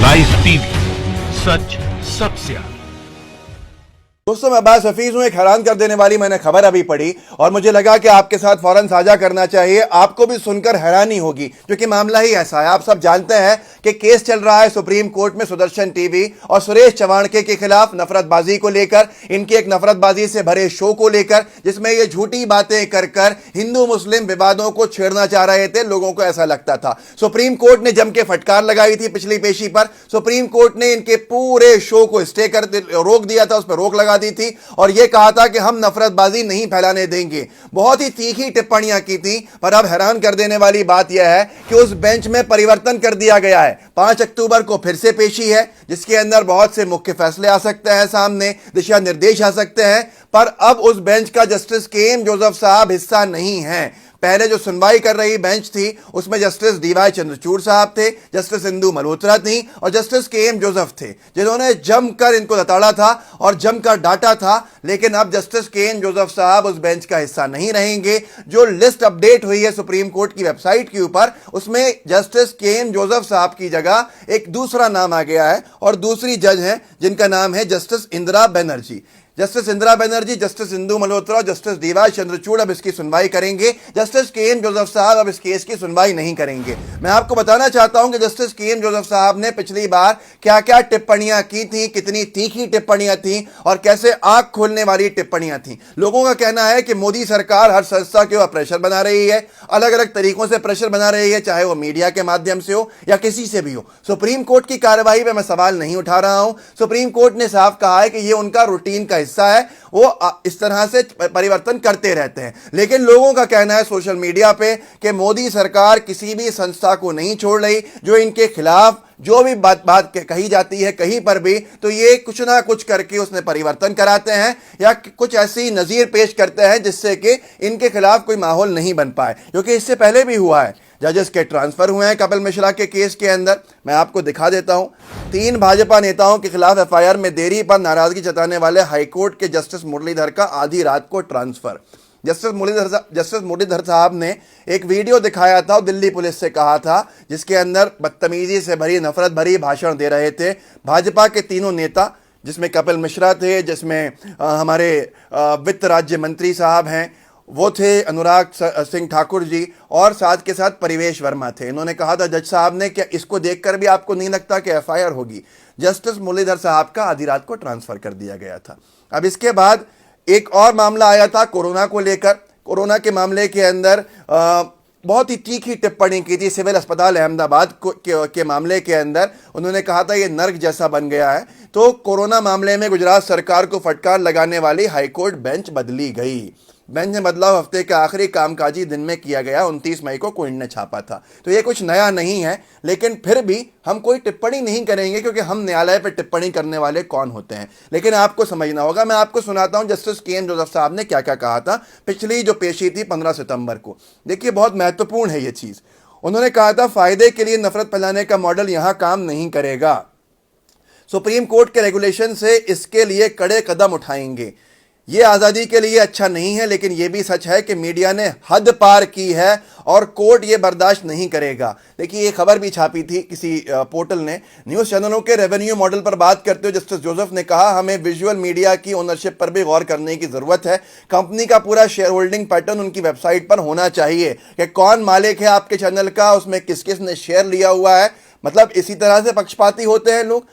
Live TV, सच सबसे आगे। दोस्तों, मैं अब्बास हफीज हूं। एक हैरान कर देने वाली मैंने खबर अभी पढ़ी और मुझे लगा कि आपके साथ फौरन साझा करना चाहिए। आपको भी सुनकर हैरानी होगी क्योंकि मामला ही ऐसा है। आप सब जानते हैं कि केस चल रहा है सुप्रीम कोर्ट में सुदर्शन टीवी और सुरेश चवाणके के खिलाफ नफरतबाजी को लेकर, इनकी एक नफरतबाजी से भरे शो को लेकर, जिसमें ये झूठी बातें कर हिंदू मुस्लिम विवादों को छेड़ना चाह रहे थे। लोगों को ऐसा लगता था। सुप्रीम कोर्ट ने जम के फटकार लगाई थी पिछली पेशी पर। सुप्रीम कोर्ट ने इनके पूरे शो को स्टे कर रोक दिया था, उस पर रोक लगा दी थी और यह कहा था कि हम नफरतबाजी नहीं फैलाने देंगे। बहुत ही तीखी टिप्पणियां की थी। पर अब हैरान कर देने वाली बात यह है कि उस बेंच में परिवर्तन कर दिया गया है। 5 अक्टूबर को फिर से पेशी है जिसके अंदर बहुत से मुख्य फैसले आ सकते हैं, सामने दिशा निर्देश आ सकते हैं। पर अब उस बेंच का जस्टिस के.एम. जोसेफ साहब हिस्सा नहीं है। पहले जो सुनवाई कर रही बेंच थी उसमें जस्टिस डी.वाई. चंद्रचूड़ साहब थे, जस्टिस इंदु मल्होत्रा थी और जस्टिस के.एम. जोसेफ थे, जिन्होंने जमकर इनको लताड़ा था और जमकर डांटा था। लेकिन अब जस्टिस के.एम. जोसेफ साहब उस बेंच का हिस्सा नहीं रहेंगे। जो लिस्ट अपडेट हुई है सुप्रीम कोर्ट की वेबसाइट के ऊपर, उसमें जस्टिस के.एम. जोसेफ साहब की जगह एक दूसरा नाम आ गया है और दूसरी जज है जिनका नाम है justice Indira Banerjee. Justice Indira Banerjee, justice Indu Malhotra और जस्टिस डी.वाई. चंद्रचूड़ अब इसकी सुनवाई करेंगे। Justice KM. जोसेफ साहब अब इस केस की सुनवाई नहीं करेंगे। मैं आपको बताना चाहता हूं कि जस्टिस के.एम. जोसेफ साहब ने पिछली बार क्या क्या टिप्पणियां की थी, कितनी तीखी टिप्पणियां थी और कैसे आंख खोलने वाली टिप्पणियां थी। लोगों का कहना है कि मोदी सरकार हर संस्था के ऊपर प्रेशर बना रही है, अलग अलग तरीकों से प्रेशर बना रही है, चाहे वो मीडिया के माध्यम से हो या किसी से भी हो। सुप्रीम कोर्ट की कार्रवाई में मैं सवाल नहीं उठा रहा हूं। सुप्रीम कोर्ट ने साफ कहा है कि यह उनका रूटीन का हिस्सा है, वो इस तरह से परिवर्तन करते रहते हैं। लेकिन लोगों का कहना है सोशल मीडिया पे कि मोदी सरकार किसी भी संस्था को नहीं छोड़ रही। जो इनके खिलाफ जो भी बात कही जाती है कहीं पर भी, तो ये कुछ ना कुछ करके उसमें परिवर्तन कराते हैं या कुछ ऐसी नजीर पेश करते हैं जिससे कि इनके खिलाफ कोई माहौल नहीं बन पाए। क्योंकि इससे पहले भी हुआ है, जजेस के ट्रांसफर हुए हैं कपिल मिश्रा के केस के अंदर। मैं आपको दिखा देता हूं। 3 भाजपा नेताओं के खिलाफ एफआईआर में देरी पर नाराजगी जताने वाले हाईकोर्ट के जस्टिस मुरलीधर का आधी रात को ट्रांसफर। जस्टिस मुरलीधर साहब ने एक वीडियो दिखाया था और दिल्ली पुलिस से कहा था, जिसके अंदर बदतमीजी से भरी, नफरत भरी भाषण दे रहे थे भाजपा के तीनों नेता, जिसमें कपिल मिश्रा थे, जिसमें हमारे वित्त राज्य मंत्री साहब हैं वो थे, अनुराग सिंह ठाकुर जी, और साथ के साथ परिवेश वर्मा थे। इन्होंने कहा था जज साहब ने कि इसको देखकर भी आपको नहीं लगता कि एफआईआर होगी। जस्टिस मुरलीधर साहब का आधी रात को ट्रांसफर कर दिया गया था। अब इसके बाद एक और मामला आया था कोरोना को लेकर। कोरोना के मामले के अंदर बहुत ही तीखी टिप्पणी की थी सिविल अस्पताल अहमदाबाद के मामले के अंदर। उन्होंने कहा था ये नर्क जैसा बन गया है। तो कोरोना मामले में गुजरात सरकार को फटकार लगाने वाली हाईकोर्ट बेंच बदली गई। बेंच में बदलाव हफ्ते के आखिरी कामकाजी दिन में किया गया। 29 मई को क्विंट ने छापा था। तो ये कुछ नया नहीं है, लेकिन फिर भी हम कोई टिप्पणी नहीं करेंगे क्योंकि हम न्यायालय पर टिप्पणी करने वाले कौन होते हैं। लेकिन आपको समझना होगा। मैं आपको सुनाता हूं जस्टिस के.एम. जोसेफ साहब ने क्या क्या कहा था पिछली जो पेशी थी 15 सितंबर को। देखिए, बहुत महत्वपूर्ण है ये चीज। उन्होंने कहा था फायदे के लिए नफरत फैलाने का मॉडल यहां काम नहीं करेगा। सुप्रीम कोर्ट के रेगुलेशन से इसके लिए कड़े कदम उठाएंगे। ये आज़ादी के लिए अच्छा नहीं है, लेकिन यह भी सच है कि मीडिया ने हद पार की है और कोर्ट ये बर्दाश्त नहीं करेगा। देखिए, ये खबर भी छापी थी किसी पोर्टल ने। न्यूज़ चैनलों के रेवेन्यू मॉडल पर बात करते हुए जस्टिस जोसेफ ने कहा, हमें विजुअल मीडिया की ओनरशिप पर भी गौर करने की ज़रूरत है। कंपनी का पूरा शेयर होल्डिंग पैटर्न उनकी वेबसाइट पर होना चाहिए कि कौन मालिक है आपके चैनल का, उसमें किस किस ने शेयर लिया हुआ है। मतलब इसी तरह से पक्षपाती होते हैं लोग।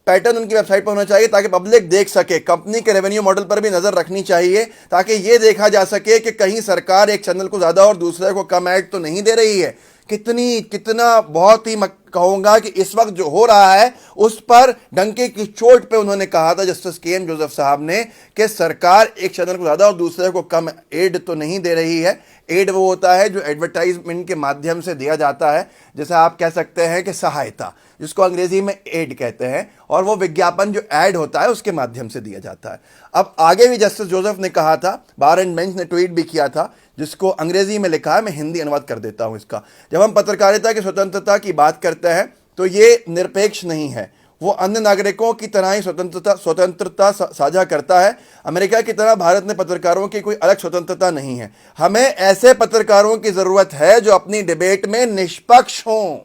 पैटर्न उनकी वेबसाइट पर होना चाहिए ताकि पब्लिक देख सके। कंपनी के रेवेन्यू मॉडल पर भी नजर रखनी चाहिए ताकि यह देखा जा सके कि कहीं सरकार एक चैनल को ज्यादा और दूसरे को कम ऐड तो नहीं दे रही है। कितना बहुत ही कहूंगा कि इस वक्त जो हो रहा है उस पर डंके की चोट पे उन्होंने कहा था जस्टिस के.एम. जोसेफ साहब ने कि सरकार एक चैनल को ज्यादा और दूसरे को कम एड तो नहीं दे रही है। एड वो होता है जो एडवर्टाइजमेंट के माध्यम से दिया जाता है, जैसे आप कह सकते हैं कि सहायता, जिसको अंग्रेजी में एड कहते हैं, और वो विज्ञापन जो ऐड होता है उसके माध्यम से दिया जाता है। अब आगे भी जस्टिस जोसेफ ने कहा था, बार एंड बेंच ने ट्वीट भी किया था, जिसको अंग्रेजी में लिखा है, मैं हिंदी अनुवाद कर देता हूं इसका। जब हम पत्रकारिता की स्वतंत्रता की बात करते हैं तो ये निरपेक्ष नहीं है, वो अन्य नागरिकों की तरह ही स्वतंत्रता साझा करता है। अमेरिका की तरह भारत में पत्रकारों की कोई अलग स्वतंत्रता नहीं है। हमें ऐसे पत्रकारों की जरूरत है जो अपनी डिबेट में निष्पक्ष हों।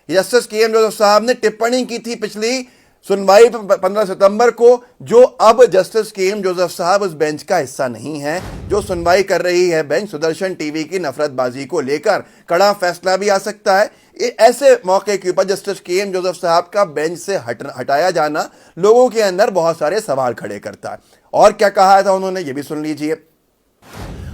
जस्टिस के एम जोसेफ साहब ने टिप्पणी की थी पिछली सुनवाई 15 सितंबर को, जो अब जस्टिस के एम जोसेफ साहब उस बेंच का हिस्सा नहीं है। जो सुनवाई कर रही है बेंच सुदर्शन टीवी की नफरतबाजी को लेकर, कड़ा फैसला भी आ सकता है। ऐसे मौके के ऊपर जस्टिस के एम जोसेफ साहब का बेंच से हटाया जाना लोगों के अंदर बहुत सारे सवाल खड़े करता है। और क्या कहा था उन्होंने, ये भी सुन लीजिए।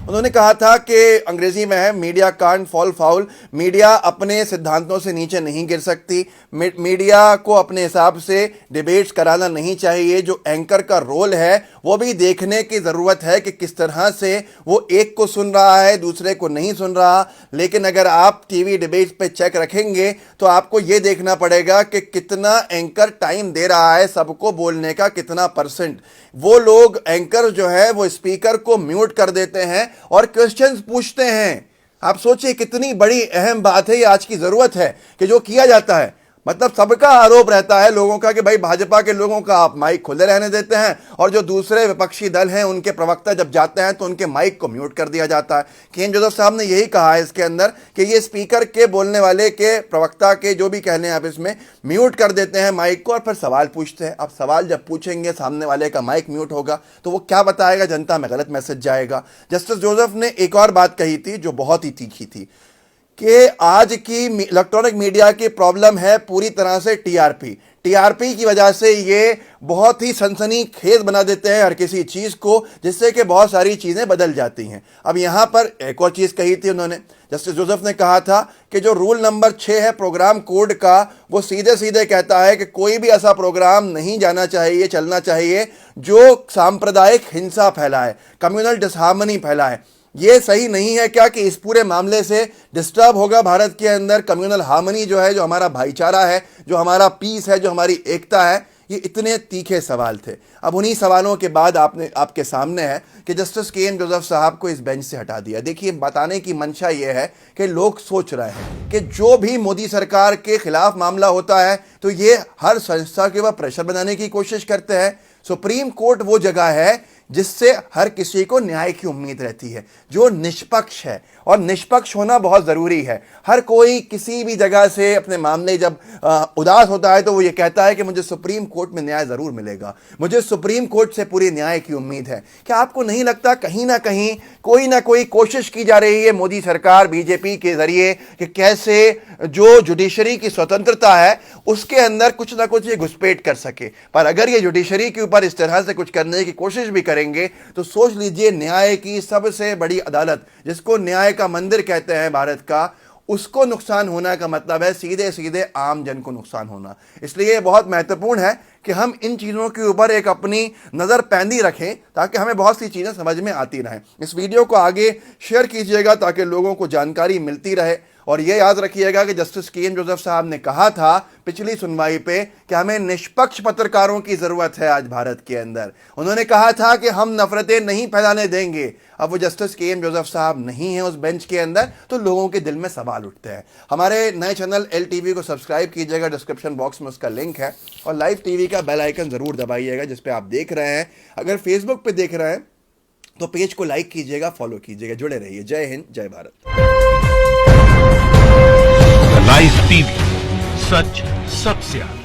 उन्होंने कहा था कि अंग्रेजी में है, media can't fall foul. Media अपने सिद्धांतों से नीचे नहीं गिर सकती। मीडिया को अपने हिसाब से डिबेट्स कराना नहीं चाहिए। जो एंकर का रोल है वो भी देखने की ज़रूरत है कि किस तरह से वो एक को सुन रहा है, दूसरे को नहीं सुन रहा। लेकिन अगर आप टीवी डिबेट्स पे चेक रखेंगे तो आपको ये देखना पड़ेगा कि कितना एंकर टाइम दे रहा है सबको बोलने का, कितना परसेंट। वो लोग एंकर जो है वो स्पीकर को म्यूट कर देते हैं और क्वेश्चंस पूछते हैं। आप सोचिए कितनी बड़ी अहम बात है, ये आज की जरूरत है कि जो किया जाता है। मतलब सबका आरोप रहता है लोगों का कि भाई भाजपा के लोगों का आप माइक खुले रहने देते हैं, और जो दूसरे विपक्षी दल हैं उनके प्रवक्ता जब जाते हैं तो उनके माइक को म्यूट कर दिया जाता है। के एम जोसेफ साहब ने यही कहा है इसके अंदर कि ये स्पीकर के बोलने वाले के प्रवक्ता के जो भी कहने आप इसमें म्यूट कर देते हैं माइक को और फिर सवाल पूछते हैं। अब सवाल जब पूछेंगे सामने वाले का माइक म्यूट होगा तो वो क्या बताएगा, जनता में गलत मैसेज जाएगा। जस्टिस जोसेफ ने एक और बात कही थी जो बहुत ही तीखी थी कि आज की इलेक्ट्रॉनिक मीडिया की प्रॉब्लम है पूरी तरह से टीआरपी की वजह से ये बहुत ही सनसनीखेज बना देते हैं हर किसी चीज़ को, जिससे कि बहुत सारी चीज़ें बदल जाती हैं। अब यहाँ पर एक और चीज़ कही थी उन्होंने, जस्टिस जोसेफ ने कहा था कि जो रूल नंबर 6 है प्रोग्राम कोड का, वो सीधे सीधे कहता है कि कोई भी ऐसा प्रोग्राम नहीं जाना चाहिए, चलना चाहिए जो सांप्रदायिक हिंसा फैलाए, कम्युनल डिसहार्मनी फैलाए। ये सही नहीं है क्या कि इस पूरे मामले से डिस्टर्ब होगा भारत के अंदर कम्युनल हार्मनी जो है, जो हमारा भाईचारा है, जो हमारा पीस है, जो हमारी एकता है। ये इतने तीखे सवाल थे। अब उन्हीं सवालों के बाद आपके सामने है कि जस्टिस के एम जोसेफ साहब को इस बेंच से हटा दिया। देखिए, बताने की मंशा ये है कि लोग सोच रहे हैं कि जो भी मोदी सरकार के खिलाफ मामला होता है तो ये हर संस्था के ऊपर प्रेशर बनाने की कोशिश करते हैं। सुप्रीम कोर्ट वो जगह है जिससे हर किसी को न्याय की उम्मीद रहती है, जो निष्पक्ष है, और निष्पक्ष होना बहुत ज़रूरी है। हर कोई किसी भी जगह से अपने मामले जब उदास होता है तो वो ये कहता है कि मुझे सुप्रीम कोर्ट में न्याय ज़रूर मिलेगा, मुझे सुप्रीम कोर्ट से पूरी न्याय की उम्मीद है। क्या आपको नहीं लगता कहीं ना कहीं कोई ना कोई कोशिश की जा रही है मोदी सरकार बीजेपी के ज़रिए कि कैसे जो जुडिशरी की स्वतंत्रता है उसके अंदर कुछ ना कुछ ये घुसपैठ कर सके। पर अगर ये जुडिशरी के ऊपर इस तरह से कुछ करने की कोशिश भी करेंगे तो सोच लीजिए, न्याय की सबसे बड़ी अदालत जिसको न्याय का मंदिर कहते हैं भारत का, उसको नुकसान होना का मतलब है सीधे सीधे आम जन को नुकसान होना। इसलिए ये बहुत महत्वपूर्ण है कि हम इन चीज़ों के ऊपर एक अपनी नज़र पैंदी रखें ताकि हमें बहुत सी चीज़ें समझ में आती रहें। इस वीडियो को आगे शेयर कीजिएगा ताकि लोगों को जानकारी मिलती रहे। और ये याद रखिएगा कि जस्टिस के एम जोसेफ साहब ने कहा था पिछली सुनवाई पे कि हमें निष्पक्ष पत्रकारों की ज़रूरत है आज भारत के अंदर। उन्होंने कहा था कि हम नफरतें नहीं फैलाने देंगे। अब वो जस्टिस के एम जोसेफ साहब नहीं हैं उस बेंच के अंदर, तो लोगों के दिल में सवाल उठते हैं। हमारे नए चैनल LTV को सब्सक्राइब कीजिएगा, डिस्क्रिप्शन बॉक्स में उसका लिंक है, और लाइव टीवी का बेल आइकन ज़रूर दबाइएगा जिस पे आप देख रहे हैं। अगर फेसबुक पे देख रहे हैं तो पेज को लाइक कीजिएगा, फॉलो कीजिएगा। जुड़े रहिए। जय हिंद, जय भारत। लाइव टीवी, सच सबसे आगे।